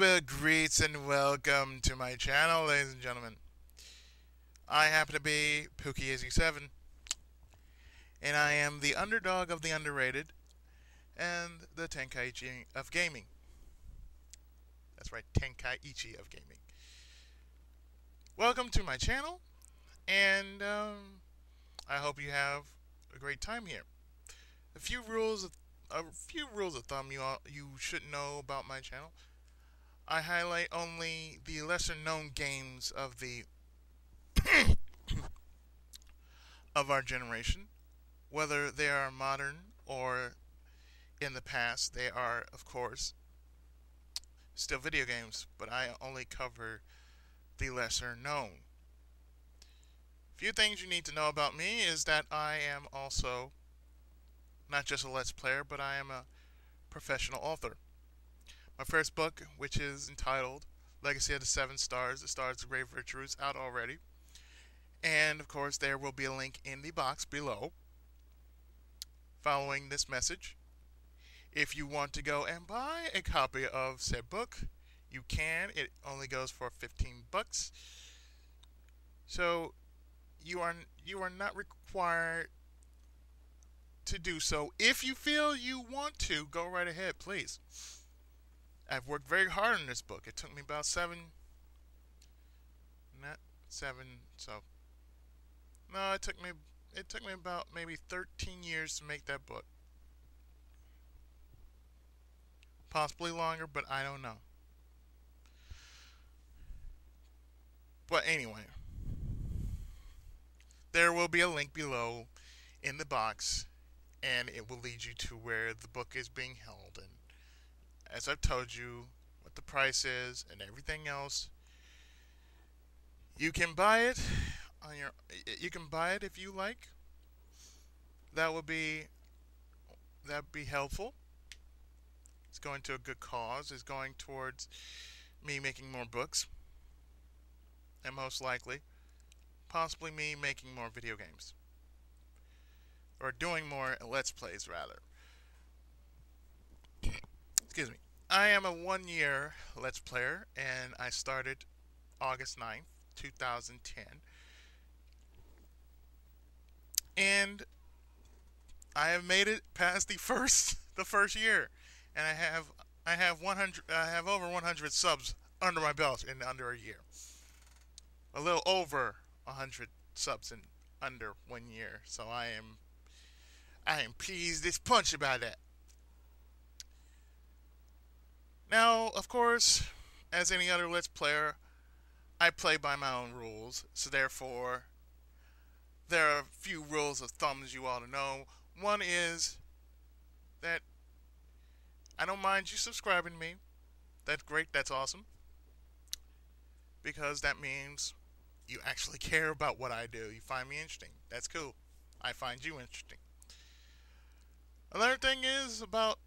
Well, greets and welcome to my channel, ladies and gentlemen. I happen to be Pookie87, and I am the underdog of the underrated and the Tenkaichi of gaming. That's right, Tenkaichi of gaming. Welcome to my channel, and I hope you have a great time here. A few rules of thumb you should know about my channel. I highlight only the lesser known games of our generation, whether they are modern or in the past. They are, of course, still video games, but I only cover the lesser known. Few things you need to know about me is that I am also not just a Let's Player, but I am a professional author. My first book, which is entitled Legacy of the Seven Stars, the Stars of Great Virtue, is out already. And, of course, there will be a link in the box below following this message. If you want to go and buy a copy of said book, you can. It only goes for $15. So you are not required to do so. If you feel you want to, go right ahead, please. I've worked very hard on this book. It took me about it took me about maybe 13 years to make that book. Possibly longer, but I don't know. But anyway, there will be a link below in the box, and it will lead you to where the book is being held. And as I've told you, what the price is and everything else, you can buy it You can buy it if you like. That'd be helpful. It's going to a good cause. It's going towards me making more books, and most likely, possibly me making more video games, or doing more Let's Plays rather. Excuse me. I am a 1-year Let's Player, and I started August 9th, 2010. And I have made it past the first year, and I have over 100 subs under my belt in under a year. A little over 100 subs in under 1 year. So I am pleased as punch about that. Now, of course, as any other Let's Player, I play by my own rules. So therefore, there are a few rules of thumbs you ought to know. One is that I don't mind you subscribing to me. That's great. That's awesome. Because that means you actually care about what I do. You find me interesting. That's cool. I find you interesting. Another thing is about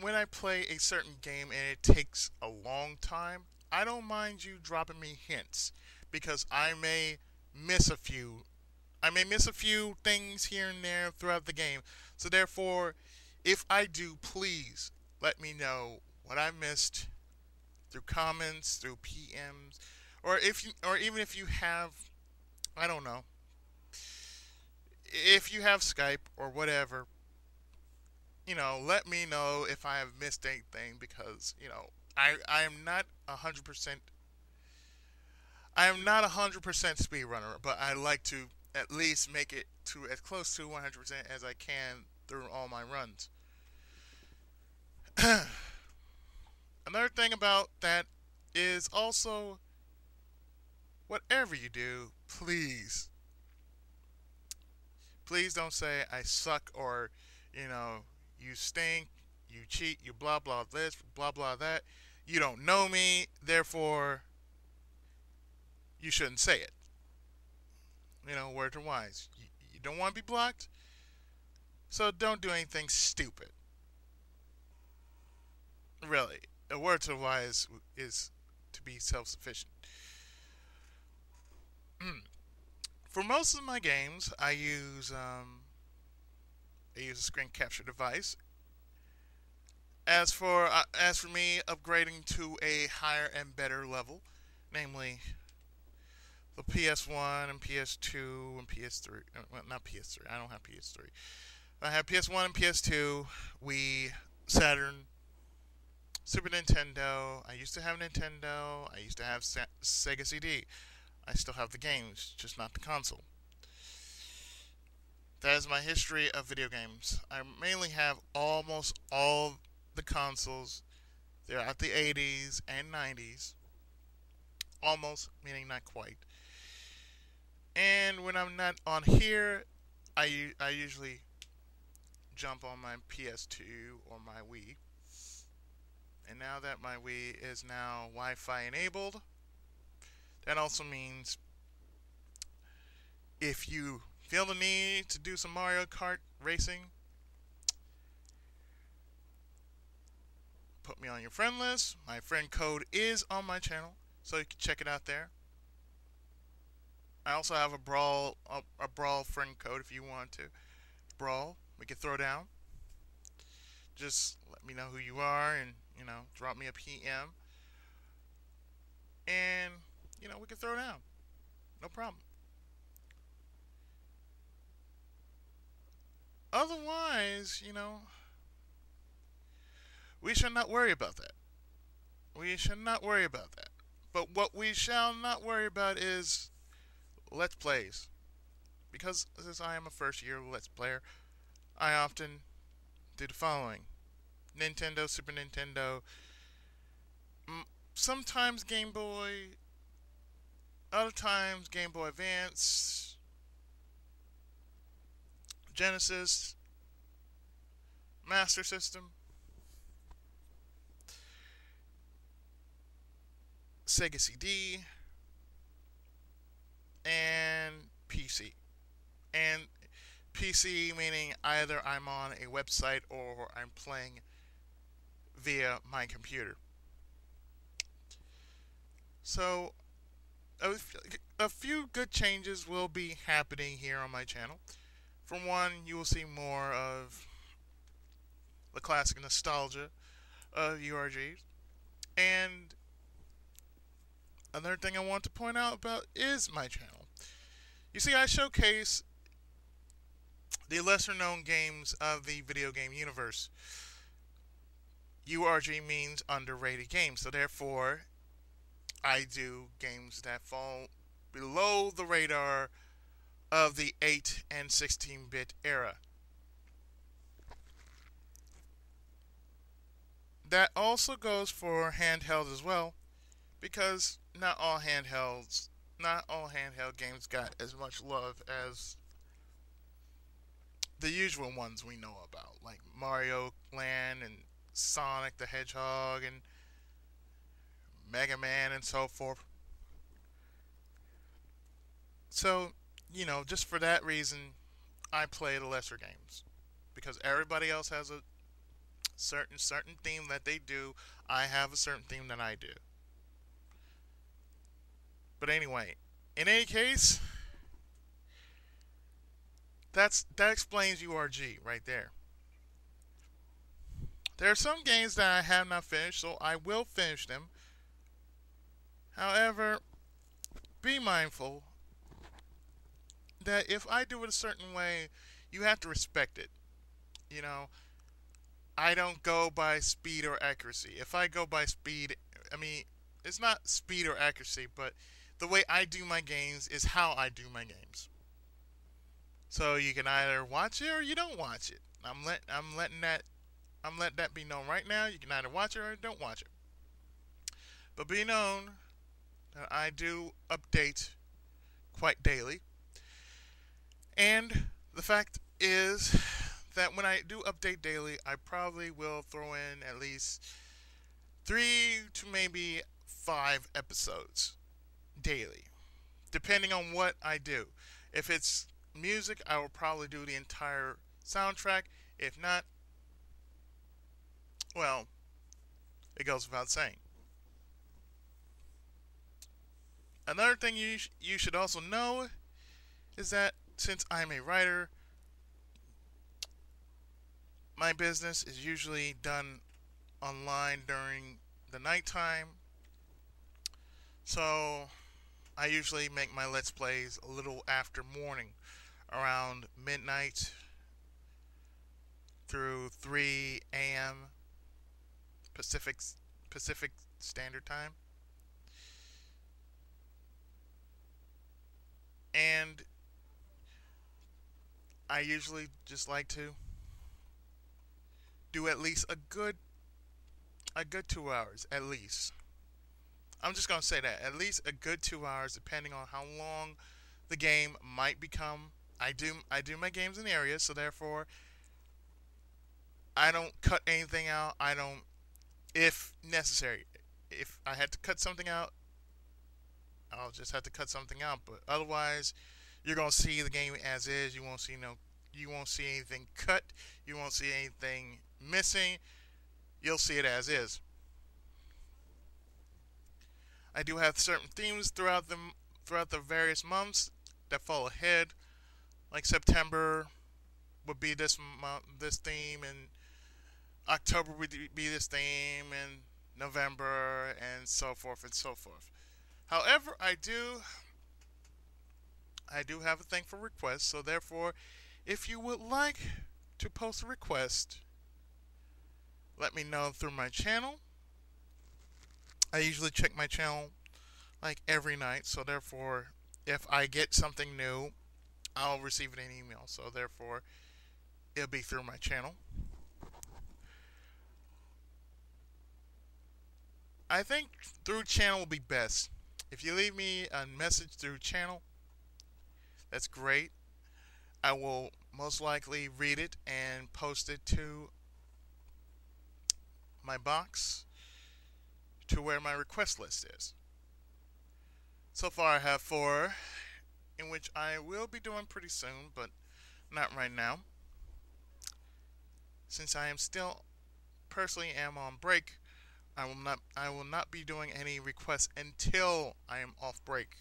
when I play a certain game and it takes a long time, I don't mind you dropping me hints, because I may miss a few things here and there throughout the game. So therefore, if I do, please let me know what I missed through comments, through PMs, or even if you have, I don't know, if you have Skype or whatever, let me know if I have missed anything, because I am not 100%. I am not 100% speedrunner, but I like to at least make it to as close to 100% as I can through all my runs. Another thing about that is also, whatever you do, please don't say I suck, or you stink, you cheat, you blah blah this, blah blah that. You don't know me, therefore you shouldn't say it. Words are wise. You don't want to be blocked, so don't do anything stupid. Really, a word to wise is to be self-sufficient. For most of my games, I use a screen capture device, As for me upgrading to a higher and better level, namely the PS1 and PS2 and PS3. Well, not PS3. I don't have PS3. I have PS1 and PS2. Wii, Saturn, Super Nintendo. I used to have Nintendo. I used to have Sega CD. I still have the games, just not the console. That is my history of video games. I mainly have almost all the consoles. They're at the 80s and 90s. Almost, meaning not quite. And when I'm not on here, I usually jump on my PS2 or my Wii. And now that my Wii is now Wi-Fi enabled, that also means if you feel the need to do some Mario Kart racing, put me on your friend list. My friend code is on my channel, so you can check it out there. I also have a brawl friend code if you want to brawl. We can throw down. Just let me know who you are and drop me a PM, and we can throw down. No problem. Otherwise, we should not worry about that. We should not worry about that. But what we shall not worry about is Let's Plays. Because since I am a first year Let's Player, I often do the following: Nintendo, Super Nintendo, sometimes Game Boy, other times Game Boy Advance, Genesis, Master System, Sega CD, and PC. And PC meaning either I'm on a website or I'm playing via my computer. So a few good changes will be happening here on my channel. For one, you will see more of the classic nostalgia of URGs. And another thing I want to point out about is my channel. You see, I showcase the lesser known games of the video game universe. URG means underrated games, so therefore I do games that fall below the radar of the 8 and 16-bit era. That also goes for handheld as well, because not all handheld games got as much love as the usual ones we know about, like Mario Land and Sonic the Hedgehog and Mega Man and so forth. So, just for that reason, I play the lesser games. Because everybody else has a certain theme that they do. I have a certain theme that I do. But anyway, in any case, that explains URG right there. There are some games that I have not finished, so I will finish them. However, be mindful that if I do it a certain way, you have to respect it. I don't go by speed or accuracy. If I go by speed, it's not speed or accuracy, but the way I do my games is how I do my games. So you can either watch it or you don't watch it. I'm letting that be known right now. You can either watch it or don't watch it. But be known that I do update quite daily. And the fact is that when I do update daily, I probably will throw in at least 3 to maybe 5 episodes daily, depending on what I do. If it's music, I will probably do the entire soundtrack. If not, well, it goes without saying. Another thing you should also know is that since I'm a writer, my business is usually done online during the nighttime. So I usually make my Let's Plays a little after morning, around midnight through 3 a.m. Pacific Pacific Standard Time. And I usually just like to do at least a good 2 hours at least. I'm just gonna say that at least a good 2 hours, depending on how long the game might become. I do my games in areas, so therefore I don't cut anything out. I don't, if necessary. If I had to cut something out, I'll just have to cut something out. But otherwise, you're gonna see the game as is. You won't see anything cut. You won't see anything missing. You'll see it as is. I do have certain themes throughout the various months that fall ahead. Like September would be this month, this theme, and October would be this theme, and November, and so forth and so forth. However, I do have a thing for requests, so therefore, if you would like to post a request, let me know through my channel. I usually check my channel like every night, so therefore, if I get something new, I'll receive it in email. So therefore, it'll be through my channel. I think through channel will be best. If you leave me a message through channel, that's great. I will most likely read it and post it to my box to where my request list is. So far I have 4, in which I will be doing pretty soon, but not right now. Since I am still personally am on break, I will not be doing any requests until I am off break.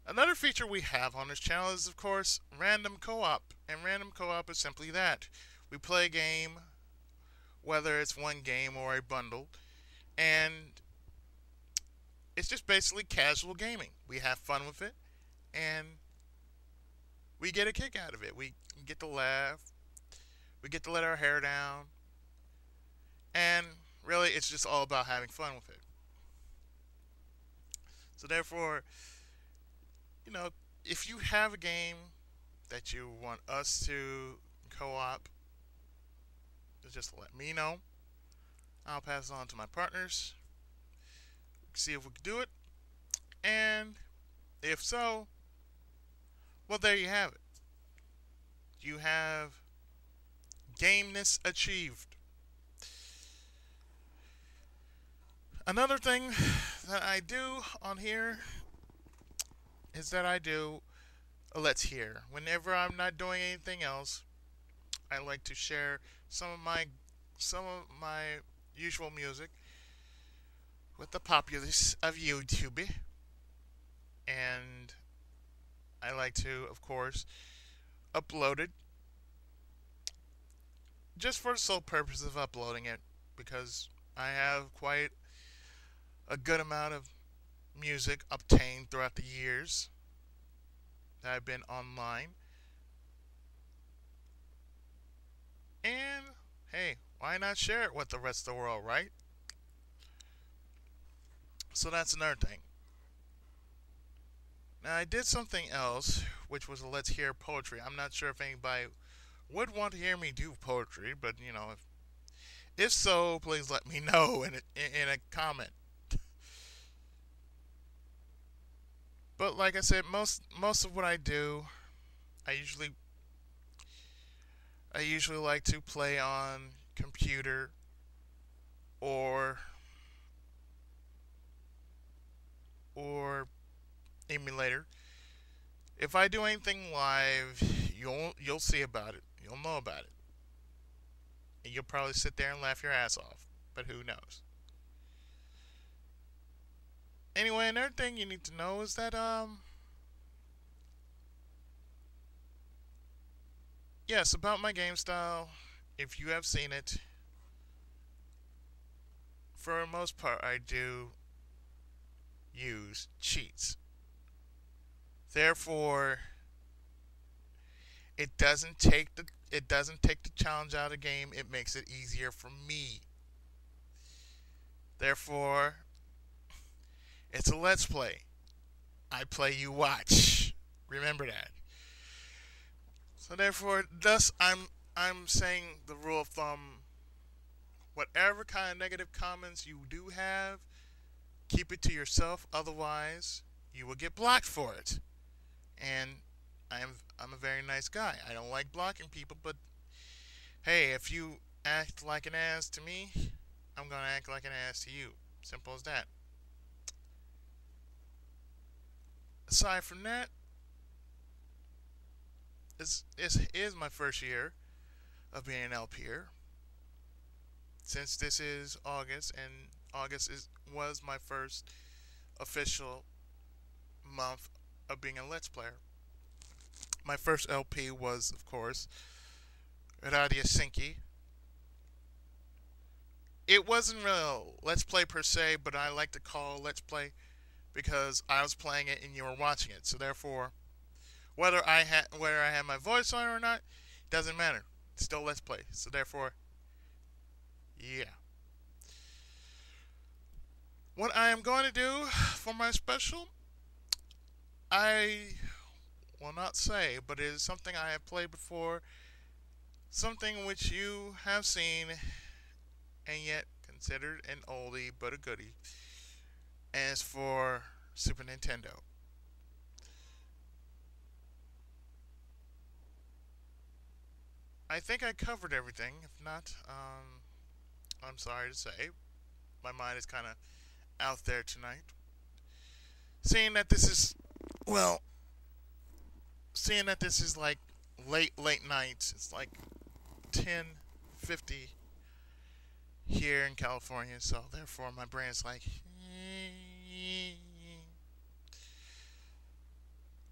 Another feature we have on this channel is, of course, random co-op. And random co-op is simply that. We play a game, whether it's one game or a bundle, and it's just basically casual gaming. We have fun with it, and we get a kick out of it. We get to laugh, we get to let our hair down, and really it's just all about having fun with it. So therefore, you know, if you have a game that you want us to co-op, just let me know. I'll pass it on to my partners, see if we can do it, and if so, well, there you have it. You have gameness achieved. Another thing that I do on here is that I do a Let's Hear. Whenever I'm not doing anything else, I like to share some of my usual music with the populace of YouTube, and I like to, of course, upload it just for the sole purpose of uploading it, because I have quite a good amount of music obtained throughout the years that I've been online. And hey, why not share it with the rest of the world, right? So that's another thing. Now I did something else, which was a Let's Hear poetry. I'm not sure if anybody would want to hear me do poetry, but if so, please let me know in a comment. But like I said, most of what I do, I usually I usually like to play on computer or or emulator. If I do anything live, you'll see about it. You'll know about it. And you'll probably sit there and laugh your ass off. But who knows? Anyway, another thing you need to know is that yes, about my game style, if you have seen it, for the most part, I do use cheats. Therefore, it doesn't take the challenge out of the game. It makes it easier for me. Therefore, it's a let's play. I play, you watch. Remember that. So therefore, thus I'm saying the rule of thumb: whatever kind of negative comments you do have, keep it to yourself. Otherwise, you will get blocked for it. And I'm a very nice guy. I don't like blocking people, but hey, if you act like an ass to me, I'm gonna act like an ass to you. Simple as that. Aside from that, this is my first year of being an LPer. Since this is August, and was my first official month of being a Let's Player. My first LP was, of course, Radio Sinky. It wasn't real Let's Play per se, but I like to call Let's Play because I was playing it and you were watching it. So therefore, whether I had my voice on or not, doesn't matter. It's still Let's Play. So therefore, yeah. What I am going to do for my special, I will not say, but it is something I have played before, something which you have seen, and yet considered an oldie but a goodie, and it's for Super Nintendo. I think I covered everything. If not, I'm sorry to say. My mind is kind of out there tonight. Seeing that this is, well, seeing that this is like late nights, it's like 10:50 here in California, so therefore my brain is like,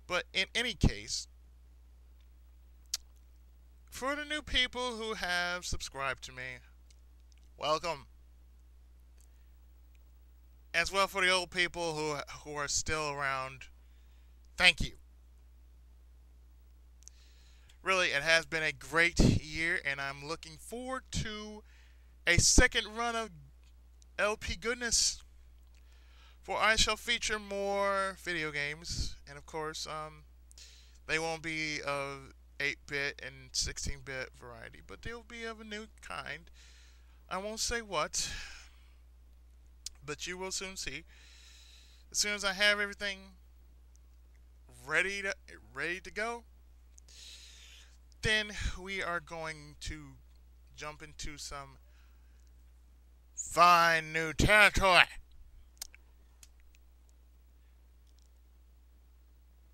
but in any case, for the new people who have subscribed to me, welcome. As well for the old people who are still around, thank you. Really, it has been a great year, and I'm looking forward to a second run of LP goodness. For I shall feature more video games, and of course, they won't be of 8-bit and 16-bit variety, but they'll be of a new kind. I won't say what, but you will soon see. As soon as I have everything ready to go, then we are going to jump into some fine new territory.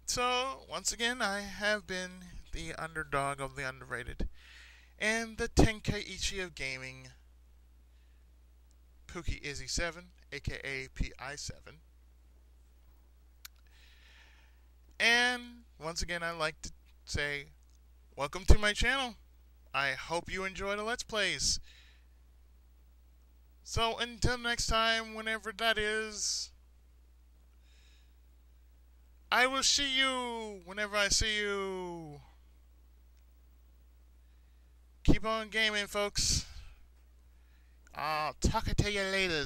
So, once again, I have been the underdog of the underrated and the Tenkaichi of gaming, Pookie Izzy 7, aka PI7. And once again, I'd like to say, welcome to my channel. I hope you enjoy the Let's Plays. So until next time, whenever that is, I will see you whenever I see you. Keep on gaming, folks. I'll talk to you later.